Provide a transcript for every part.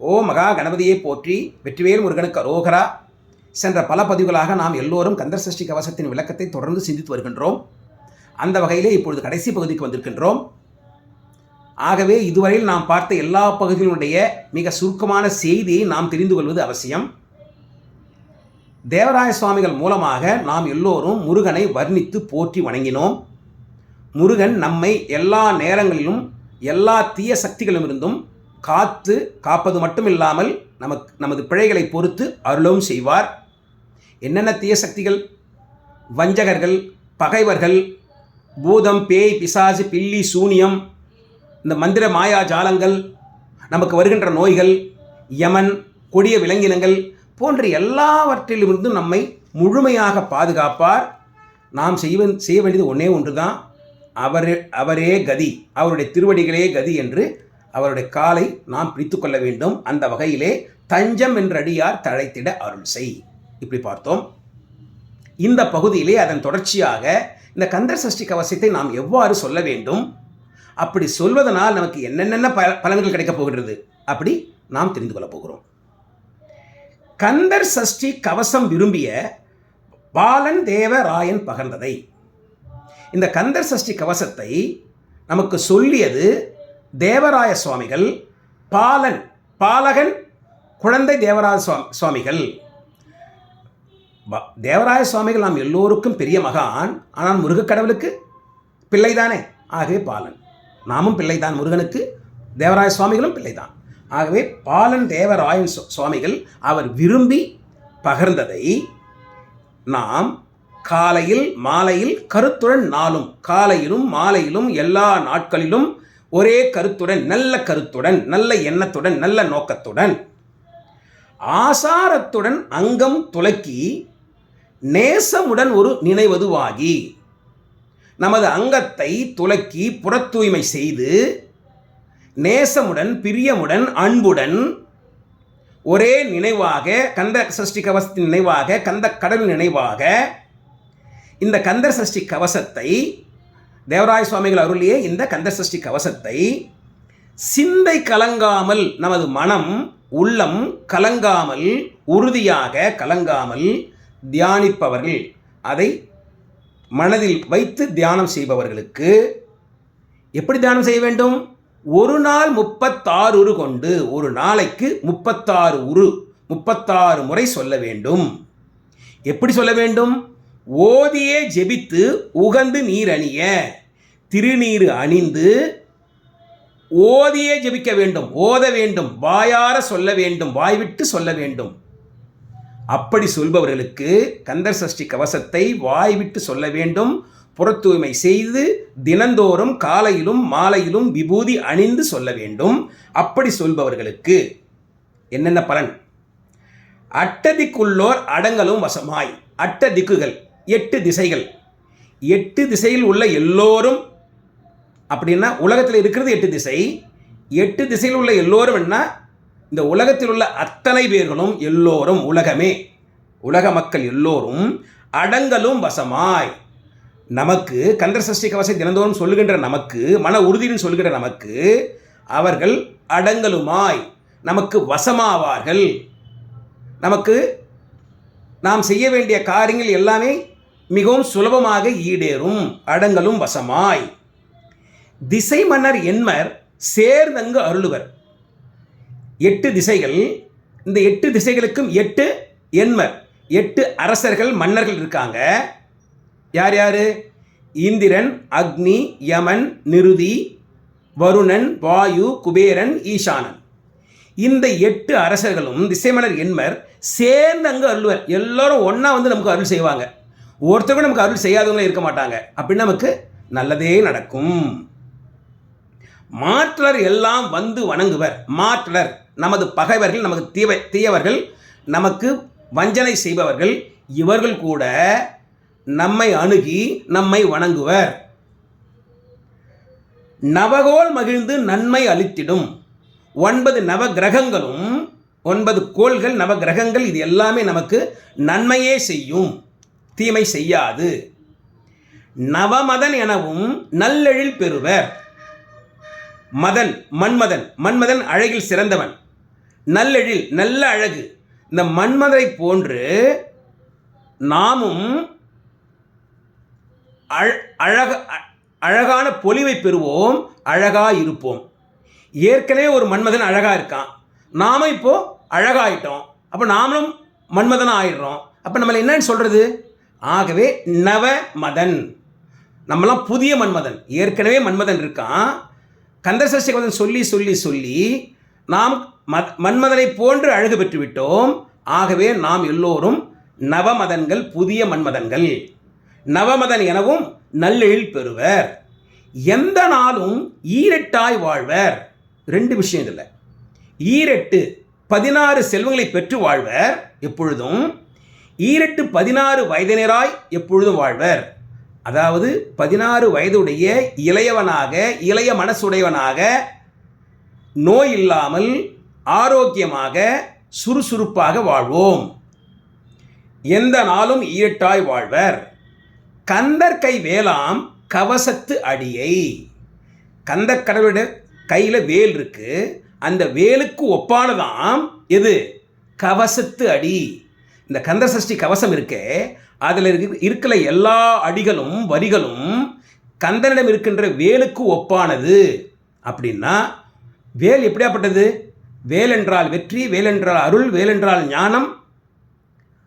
ஓ மகா கணபதியை போற்றி, வெற்றிவேல் முருகனுக்கு அரோகரா. சென்ற பல பதிவுகளாக நாம் எல்லோரும் கந்தர் சஷ்டி கவசத்தின் விளக்கத்தை தொடர்ந்து சிந்தித்து வருகின்றோம். அந்த வகையிலே இப்பொழுது கடைசி பகுதிக்கு வந்திருக்கின்றோம். ஆகவே இதுவரையில் நாம் பார்த்த எல்லா பகுதிகளுடைய மிக சுருக்கமான செய்தியை நாம் தெரிந்து கொள்வது அவசியம். தேவராய சுவாமிகள் மூலமாக நாம் எல்லோரும் முருகனை வர்ணித்து போற்றி வணங்கினோம். முருகன் நம்மை எல்லா நேரங்களிலும் எல்லா தீய சக்திகளிலிருந்தும் காப்பது மட்டுமில்லாமல் நமது பிழைகளை பொறுத்து அருளும் செய்வார். என்னென்ன தீய சக்திகள்? வஞ்சகர்கள், பகைவர்கள், பூதம், பேய், பிசாசு, பில்லி, சூனியம், இந்த மந்திர மாயா ஜாலங்கள், நமக்கு வருகின்ற நோய்கள், யமன், கொடிய விலங்கினங்கள் போன்ற எல்லாவற்றிலிருந்தும் நம்மை முழுமையாக பாதுகாப்பார். நாம் செய்ய வேண்டியது ஒன்றே ஒன்று தான். அவரே கதி, அவருடைய திருவடிகளே கதி என்று அவருடைய காலை நாம் பிடித்து கொள்ள வேண்டும். அந்த வகையிலே தஞ்சம் என்றடியார் தழைத்திட அருள் செய், இப்படி பார்த்தோம். இந்த பகுதியிலே அதன் தொடர்ச்சியாக இந்த கந்தர் சஷ்டி கவசத்தை நாம் எவ்வாறு சொல்ல வேண்டும், அப்படி சொல்வதனால் நமக்கு என்னென்ன பலன்கள் கிடைக்கப் போகிறது, அப்படி நாம் தெரிந்து கொள்ளப் போகிறோம். கந்தர் சஷ்டி கவசம் விரும்பிய பாலன் தேவராயன் பகர்ந்ததை. இந்த கந்தர் சஷ்டி கவசத்தை நமக்கு சொல்லியது தேவராய சுவாமிகள். பாலகன் குழந்தை தேவராய சுவாமிகள். தேவராய சுவாமிகள் நாம் எல்லோருக்கும் பெரிய மகான். ஆனால் முருகக்கடவுளுக்கு பிள்ளைதானே, ஆகவே பாலன். நாமும் பிள்ளைதான் முருகனுக்கு, தேவராய சுவாமிகளும் பிள்ளைதான். ஆகவே பாலன் தேவராயன் சுவாமிகள் அவர் விரும்பி பகர்ந்ததை நாம் காலையில் மாலையில் கருத்துடன் நாளும், காலையிலும் மாலையிலும் எல்லா நாட்களிலும் ஒரே கருத்துடன், நல்ல கருத்துடன், நல்ல எண்ணத்துடன், நல்ல நோக்கத்துடன், ஆசாரத்துடன் அங்கம் துலக்கி நேசமுடன் ஒரு நினைவதுவாகி, நமது அங்கத்தை துலக்கி புறத்தூய்மை செய்து நேசமுடன், பிரியமுடன், அன்புடன் ஒரே நினைவாக, கந்த சஷ்டி கவசத்தின் நினைவாக, கந்த கடல் நினைவாக இந்த கந்தர் சஷ்டி கவசத்தை, தேவராய சுவாமிகள் அருளிய இந்த கந்தர் சஷ்டி கவசத்தை சிந்தை கலங்காமல், நமது மனம் உள்ளம் கலங்காமல், உறுதியாக கலங்காமல் தியானிப்பவர்கள், அதை மனதில் வைத்து தியானம் செய்பவர்களுக்கு எப்படி தியானம் செய்ய வேண்டும்? ஒரு நாள் 36 உரு கொண்டு, ஒரு நாளைக்கு 36 உரு, 36 முறை சொல்ல வேண்டும். எப்படி சொல்ல வேண்டும்? ஓதியே ஜெபித்து உகந்து நீர் அணிய, திருநீர் அணிந்து ஓதியே ஜெபிக்க வேண்டும், ஓத வேண்டும், வாயார சொல்ல வேண்டும், வாய்விட்டு சொல்ல வேண்டும். அப்படி சொல்பவர்களுக்கு கந்தர் சஷ்டி கவசத்தை வாய்விட்டு சொல்ல வேண்டும். புறத்தூய்மை செய்து தினந்தோறும் காலையிலும் மாலையிலும் விபூதி அணிந்து சொல்ல வேண்டும். அப்படி சொல்பவர்களுக்கு என்னென்ன பலன்? அட்டதிக்குள்ளோர் அடங்கலும் வசமாய். அட்ட திக்குகள், 8 திசைகள், 8 திசையில் உள்ள எல்லோரும், அப்படின்னா உலகத்தில் இருக்கிறது 8 திசை. 8 திசையில் உள்ள எல்லோரும் என்ன? இந்த உலகத்தில் உள்ள அத்தனை பேர்களும், எல்லோரும், உலகமே, உலக மக்கள் எல்லோரும் அடங்கலும் வசமாய். நமக்கு கந்தர் சஷ்டி கவசம் தினந்தோறும் சொல்லுகின்ற நமக்கு, மன உறுதியின் சொல்லுகின்ற நமக்கு, அவர்கள் அடங்கலுமாய் நமக்கு வசமாவார்கள். நமக்கு நாம் செய்ய வேண்டிய காரியங்கள் எல்லாமே மிகவும் சுலபமாக ஈடேறும். அடங்கலும் வசமாய். திசை மன்னர் என்மர் சேர்ந்தங்கு அருளுவர். 8 திசைகள், இந்த 8 திசைகளுக்கும் 8 என்மர், 8 அரசர்கள், மன்னர்கள் இருக்காங்க. யார் யாரு? இந்திரன், அக்னி, யமன், நிருதி, வருணன், வாயு, குபேரன், ஈசானன். இந்த 8 அரசர்களும் திசைமன்னர் என்மர் சேர்ந்து அங்கு அருள்வர். எல்லாரும் ஒன்றா வந்து நமக்கு அருள் செய்வாங்க. ஒருத்தருக்கும் நமக்கு அருள் செய்யாதவங்களே இருக்க மாட்டாங்க. அப்படின்னு நமக்கு நல்லதே நடக்கும். மாற்றலர் எல்லாம் வந்து வணங்குவர். மாற்றலர் நமது பகைவர்கள், நமக்கு தீயவர்கள், நமக்கு வஞ்சனை செய்பவர்கள், இவர்கள் கூட நம்மை அணுகி நம்மை வணங்குவர். நவகோள் மகிழ்ந்து நன்மை அளித்திடும். 9 நவ கிரகங்களும், 9 கோள்கள், நவ கிரகங்கள், இது எல்லாமே நமக்கு நன்மையே செய்யும், தீமை செய்யாது. நவமதன் எனவும் நல்லெழில் பெறுவர். மதன் மன்மதன், மன்மதன் அழகில் சிறந்தவன். நல்லெழில், நல்ல அழகு. இந்த மன்மதரை போன்று நாமும் அழகான பொலிவை பெறுவோம், அழகாக இருப்போம். ஏற்கனவே ஒரு மன்மதன் அழகாக இருக்கான், நாமும் இப்போ அழகாயிட்டோம். அப்போ நாமளும் மன்மதனாக ஆயிடுறோம். அப்போ நம்மளை என்னன்னு சொல்கிறது? ஆகவே நவமதன், நம்மளாம் புதிய மன்மதன். ஏற்கனவே மன்மதன் இருக்கான். கந்தசஷ்டி கவசம் சொல்லி சொல்லி சொல்லி நாம் மன்மதனை போன்று அழகு பெற்று விட்டோம். ஆகவே நாம் எல்லோரும் நவமதன்கள், புதிய மன்மதன்கள். நவமதன் எனவும் நல்லெழில் பெறுவர். எந்த நாளும் ஈரெட்டாய் வாழ்வர். 2 விஷயம் இல்லை. ஈரெட்டு 16 செல்வங்களை பெற்று வாழ்வர் எப்பொழுதும். ஈரெட்டு 16 வயதினராய் எப்பொழுதும் வாழ்வர். அதாவது 16 வயதுடைய இளையவனாக, இளைய மனசுடையவனாக, நோய் இல்லாமல் ஆரோக்கியமாக சுறுசுறுப்பாக வாழ்வோம். எந்த நாளும் ஈரெட்டாய் வாழ்வர். கந்தர் கை வேலாம் கவசத்து அடியை. கந்தர் கடவுளுடைய கையில் வேல் இருக்கு. அந்த வேலுக்கு ஒப்பானதாம் எது? கவசத்து அடி. இந்த கந்த சஷ்டி கவசம் இருக்கே, அதில் இருக்கிற எல்லா அடிகளும் வரிகளும் கந்தனிடம் இருக்கின்ற வேலுக்கு ஒப்பானது. அப்படின்னா வேல் எப்படியாப்பட்டது? வேல் என்றால் வெற்றி, வேல் என்றால் அருள், வேல் என்றால் ஞானம்.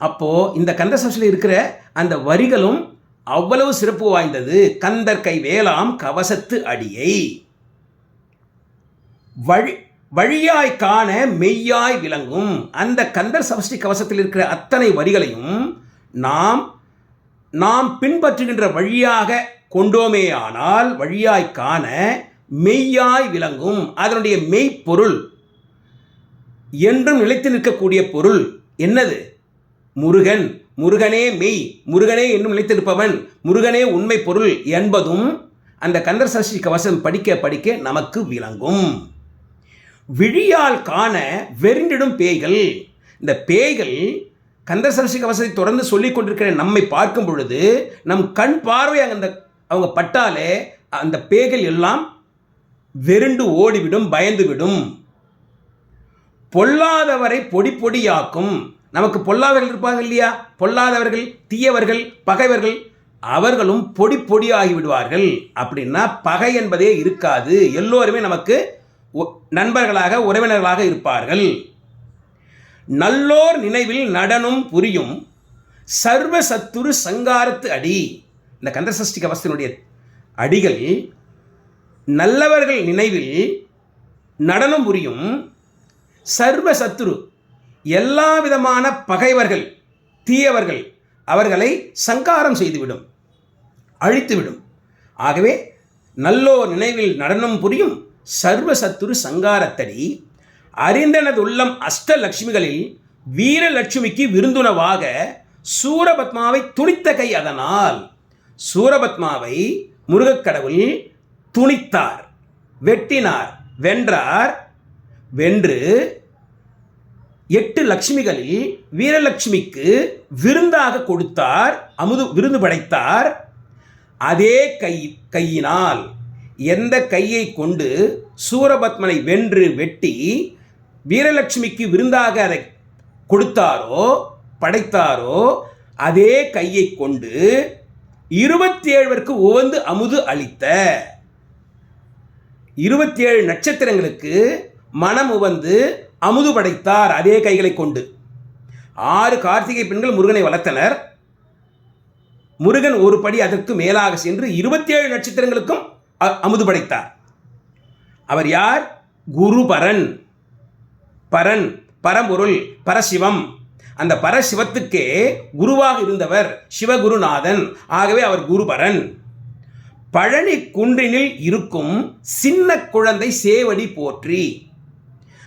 அப்போது இந்த கந்த சஷ்டியில் இருக்கிற அந்த வரிகளும் அவ்வளவு சிறப்பு வாய்ந்தது. கந்தர் கை வேலாம் கவசத்து அடியை. வழியாய் காண மெய்யாய் விளங்கும். அந்த கந்தர் சஷ்டி கவசத்தில் இருக்கிற அத்தனை வரிகளையும் நாம் பின்பற்றுகின்ற வழியாக கொண்டோமேயானால் வழியாய் காண மெய்யாய் விளங்கும். அதனுடைய மெய்ப்பொருள், என்றும் நிலைத்து நிற்கக்கூடிய பொருள் என்னது? முருகன். முருகனே மெய், முருகனே என்னும் நிலைத்திருப்பவன், முருகனே உண்மை பொருள் என்பதும் அந்த கந்தர் சஷ்டி கவசம் படிக்க படிக்க நமக்கு விளங்கும். விழியால் காண வெறிண்டிடும் பேய்கள். இந்த பேய்கள் கந்தர் சஷ்டி கவசத்தை தொடர்ந்து சொல்லிக் கொண்டிருக்கிற நம்மை பார்க்கும் பொழுது நம் கண் பார்வை அவங்க பட்டாலே அந்த பேய்கள் எல்லாம் வெறிண்டு ஓடிவிடும், பயந்துவிடும். பொல்லாதவரை பொடி பொடியாக்கும். நமக்கு பொல்லாதவர்கள் இருப்பாங்க இல்லையா? பொல்லாதவர்கள், தீயவர்கள், பகைவர்கள், அவர்களும் பொடி பொடியாகி விடுவார்கள். அப்படின்னா பகை என்பதே இருக்காது. எல்லோருமே நமக்கு நண்பர்களாக, உறவினர்களாக இருப்பார்கள். நல்லோர் நினைவில் நடனம் புரியும் சர்வ சத்துரு சங்காரத்து அடி. இந்த கந்த சஷ்டி கவசத்தினுடைய அடிகள் நல்லவர்கள் நினைவில் நடனம் புரியும் சர்வ சத்துரு, எல்லா விதமான பகைவர்கள், தீயவர்கள், அவர்களை சங்காரம் செய்துவிடும், அழித்துவிடும். ஆகவே நல்லோர் நினைவில் நடனம் புரியும் சர்வ சத்துரு சங்காரத்தடி. அறிந்தனது உள்ளம் அஷ்டலட்சுமிகளில் வீரலட்சுமிக்கு விருந்துணவாக சூரபத்மாவை துணித்த கை. அதனால் சூரபத்மாவை முருகக்கடவுள் துணித்தார், வெட்டினார், வென்றார். வென்று 8 லட்சுமிகளில் வீரலட்சுமிக்கு விருந்தாக கொடுத்தார், விருந்து படைத்தார். அதே கையினால், எந்த கையை கொண்டு சூரபத்மனை வென்று வெட்டி வீரலட்சுமிக்கு விருந்தாக அதை கொடுத்தாரோ, படைத்தாரோ, அதே கையை கொண்டு 27 உவந்து அமுது அளித்த 27 நட்சத்திரங்களுக்கு மனம் உவந்து அமுது படைத்தார் அதே கைகளை கொண்டு. 6 கார்த்திகை பெண்கள் முருகனை வளர்த்தனர். முருகன் ஒரு படி அதற்கு மேலாக சென்று 27 நட்சத்திரங்களுக்கும் அமுது படைத்தார். அவர் யார்? குருபரன். பரன், பரம்பொருள், பரசிவம். அந்த பரசிவத்துக்கே குருவாக இருந்தவர் சிவகுருநாதன். ஆகவே அவர் குருபரன். பழனி குன்றினில் இருக்கும் சின்ன குழந்தை சேவடி போற்றி.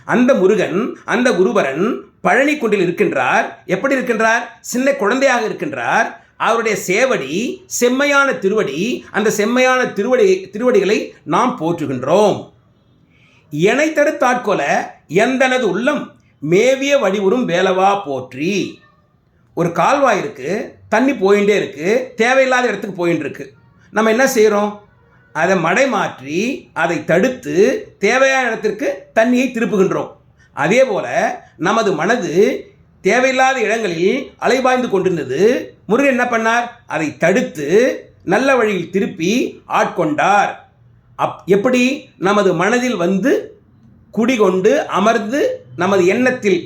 அந்த முருகன், அந்த குருபரன் பழனி குன்றில் இருக்கின்றார். எப்படி இருக்கின்றார்? சின்ன குழந்தையாக இருக்கின்றார். அவருடைய சேவடி, செம்மையான திருவடி. அந்த செம்மையான திருவடிகளை நாம் போற்றுகின்றோம். எனை தடுத்தாட்கொல எந்தனது உள்ளம் மேவிய வடிவுறும் வேலவா போற்றி. ஒரு கால்வாய் இருக்கு, தண்ணி போயிட்டே இருக்கு, தேவையில்லாத இடத்துக்கு போயின்னு இருக்கு. நம்ம என்ன செய்கிறோம்? அதை மடை மாற்றி அதை தடுத்து தேவையான இடத்திற்கு தண்ணியை திருப்புகின்றோம். அதே போல நமது மனது தேவையில்லாத இடங்களில் அலைபாய்ந்து கொண்டிருந்தது. முருகன் என்ன பண்ணார்? அதை தடுத்து நல்ல வழியில் திருப்பி ஆட்கொண்டார். எப்படி? நமது மனதில் வந்து குடிகொண்டு அமர்ந்து நமது எண்ணத்தில்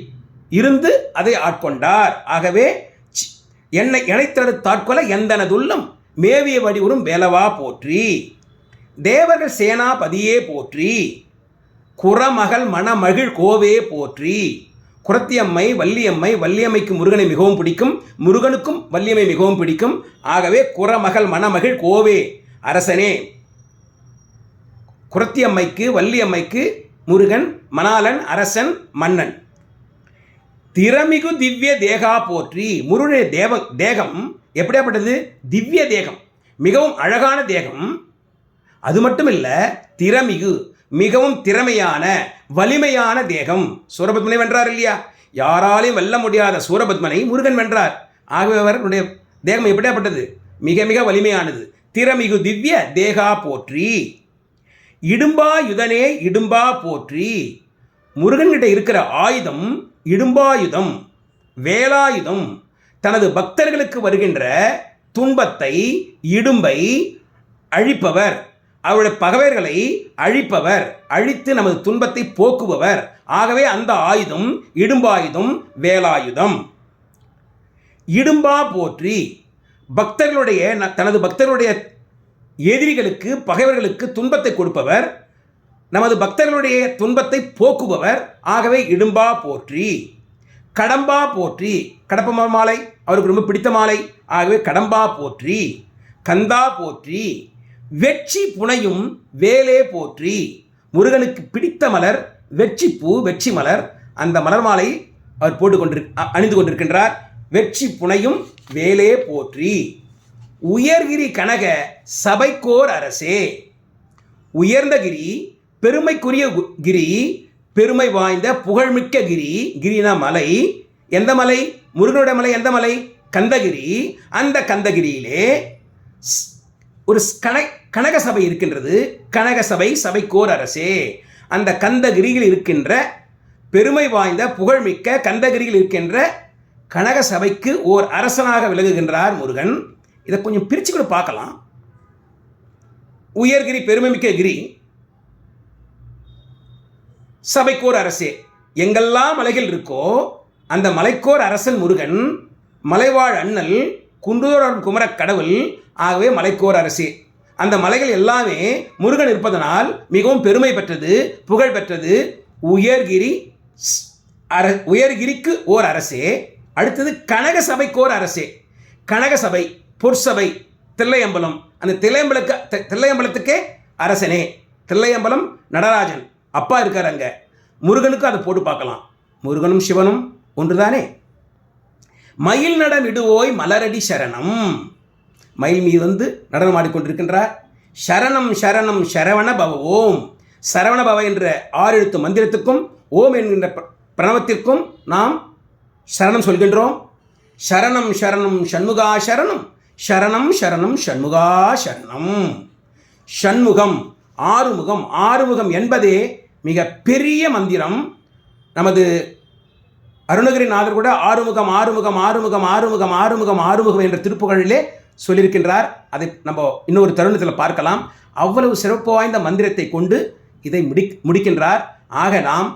இருந்து அதை ஆட்கொண்டார். ஆகவே என்னை இணைத்தடுத்தாட்கொள்ள எந்தனதுள்ளம் மேவிய வடிவுறும் வேலவா போற்றி, தேவர்கள் சேனாபதியே போற்றி, குறமகள் மணமகிழ் கோவே போற்றி. குறத்தியம்மை வள்ளியம்மை, வள்ளியம்மைக்கு முருகனை மிகவும் பிடிக்கும், முருகனுக்கும் வள்ளியம்மை மிகவும் பிடிக்கும். ஆகவே குறமகள் மணமகிழ் கோவே அரசனே. குறத்தியம்மைக்கு வள்ளியம்மைக்கு முருகன் மணாளன், அரசன், மன்னன். திறமிகு திவ்ய தேகா போற்றி. முருகனுடைய தேகம் எப்படியாப்பட்டது? திவ்ய தேகம், மிகவும் அழகான தேகம். அது மட்டும் இல்ல, திறமிகு மிகவும் திறமையான வலிமையான தேகம். சூரபத்மனை வென்றார் இல்லையா? யாராலையும் வெல்ல முடியாத சூரபத்மனை முருகன் வென்றார். ஆகவே அவருடைய தேகம் எப்படியாப்பட்டது? மிக மிக வலிமையானது. திறமிகு திவ்ய தேகா போற்றி. இடும்பாயுதனே இடும்பா போற்றி. முருகன்கிட்ட இருக்கிற ஆயுதம் இடும்பாயுதம், வேலாயுதம். தனது பக்தர்களுக்கு வருகின்ற துன்பத்தை, இடும்பை அழிப்பவர், அவருடைய பகைவர்களை அழிப்பவர், அழித்து நமது துன்பத்தை போக்குபவர். ஆகவே அந்த ஆயுதம் இடும்பாயுதம், வேலாயுதம். இடும்பா போற்றி. பக்தர்களுடைய தனது பக்தர்களுடைய எதிரிகளுக்கு, பகைவர்களுக்கு துன்பத்தை கொடுப்பவர், நமது பக்தர்களுடைய துன்பத்தை போக்குபவர். ஆகவே இடும்பா போற்றி. கடம்பா போற்றி. கடப்ப மாலை அவருக்கு ரொம்ப பிடித்த மாலை. ஆகவே கடம்பா போற்றி. கந்தா போற்றி. வெற்றி புனையும் வேலே போற்றி. முருகனுக்கு பிடித்த மலர் வெற்றி பூ, வெற்றி மலர். அந்த மலர் மாலை அவர் அணிந்து கொண்டிருக்கின்றார். வெற்றி புனையும் வேலே போற்றி. உயர்கிரி கனக சபைக்கோர் அரசே. உயர்ந்த கிரி, பெருமைக்குரிய கிரி, பெருமை வாய்ந்த புகழ்மிக்க கிரி. கிரினா மலை. எந்த மலை? முருகனுடைய மலை. எந்த மலை? கந்தகிரி. அந்த கந்தகிரியிலே ஒரு கனக சபை இருக்கின்றது. கனக சபை, சபைக்கோர் அரசே. அந்த கந்தகிரியில் இருக்கின்ற பெருமை வாய்ந்த புகழ்மிக்க கந்தகிரியில் இருக்கின்ற கனக சபைக்கு ஓர் அரசனாக விலகுகின்றார் முருகன். இதை கொஞ்சம் பிரித்து கூட பார்க்கலாம். உயர்கிரி, பெருமைமிக்க கிரி, சபைக்கோர் அரசே. எங்கெல்லாம் மலைகள் இருக்கோ அந்த மலைக்கோர் அரசன் முருகன், மலைவாழ் அண்ணல், குன்றோர் குமரக் கடவுள். ஆகவே மலைக்கோர் அரசே. அந்த மலைகள் எல்லாமே முருகன் இருப்பதனால் மிகவும் பெருமை பெற்றது, புகழ் பெற்றது. உயர்கிரிக்கு ஓர் அரசே. அடுத்தது கனக சபைக்கோர் அரசே. கனக சபை, பொற்சபை, தில்லையம்பலம். அந்த தில்லையம்பலத்துக்கே அரசனே. தில்லையம்பலம் நடராஜன் அப்பா இருக்கார் அங்க. முருகனுக்கு அதை போட்டு பார்க்கலாம். முருகனும் சிவனும் ஒன்றுதானே. மயில் நடமிடுவோய் மலரடி சரணம். மயில் மீது வந்து நடனம் ஆடிக்கொண்டிருக்கின்றார். சரணம் சரணம் சரவண பவ ஓம். சரவண பவ என்ற 6 எழுத்து மந்திரத்துக்கும் ஓம் என்கின்ற பிரணவத்திற்கும் நாம் சரணம் சொல்கின்றோம். சரணம் சரணம் சண்முகா சரணம், சரணம் சரணம் சண்முகா சரணம். சண்முகம், ஆறுமுகம். ஆறுமுகம் என்பதே மிக பெரிய மந்திரம். நமது அருணகிரிநாதர் கூட ஆறுமுகம் ஆறுமுகம் ஆறுமுகம் ஆறுமுகம் ஆறுமுகம் ஆறுமுகம் என்ற திருப்புகழிலே சொல்லியிருக்கின்றார். அதை நம்ம இன்னொரு தருணத்தில் பார்க்கலாம். அவ்வளவு சிறப்பு வாய்ந்த மந்திரத்தை கொண்டு இதை முடிக்கின்றார். ஆக நாம்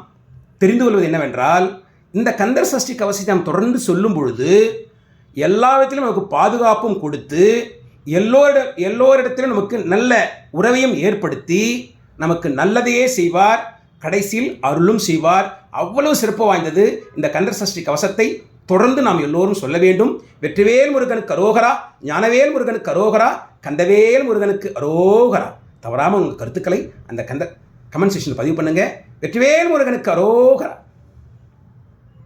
தெரிந்து கொள்வது என்னவென்றால், இந்த கந்தர் சஷ்டி கவசத்தை நாம் தொடர்ந்து சொல்லும் பொழுது எல்லா விதத்திலும் நமக்கு பாதுகாப்பும் கொடுத்து, எல்லோரிடத்திலும் நமக்கு நல்ல உறவையும் ஏற்படுத்தி நமக்கு நல்லதையே செய்வார். கடைசியில் அருளும் செய்வார். அவ்வளவு சிறப்பு வாய்ந்தது இந்த கந்தர் சஷ்டி கவசத்தை தொடர்ந்து நாம் எல்லோரும் சொல்ல வேண்டும். வெற்றிவேல் முருகனுக்கு அரோகரா, ஞானவேல் முருகனுக்கு அரோகரா, கந்தவேல் முருகனுக்கு அரோகரா. தவறாமல் உங்கள் கருத்துக்களை அந்த கமெண்ட் செக்ஷனில் பதிவு பண்ணுங்க. வெற்றிவேல் முருகனுக்கு அரோகரா.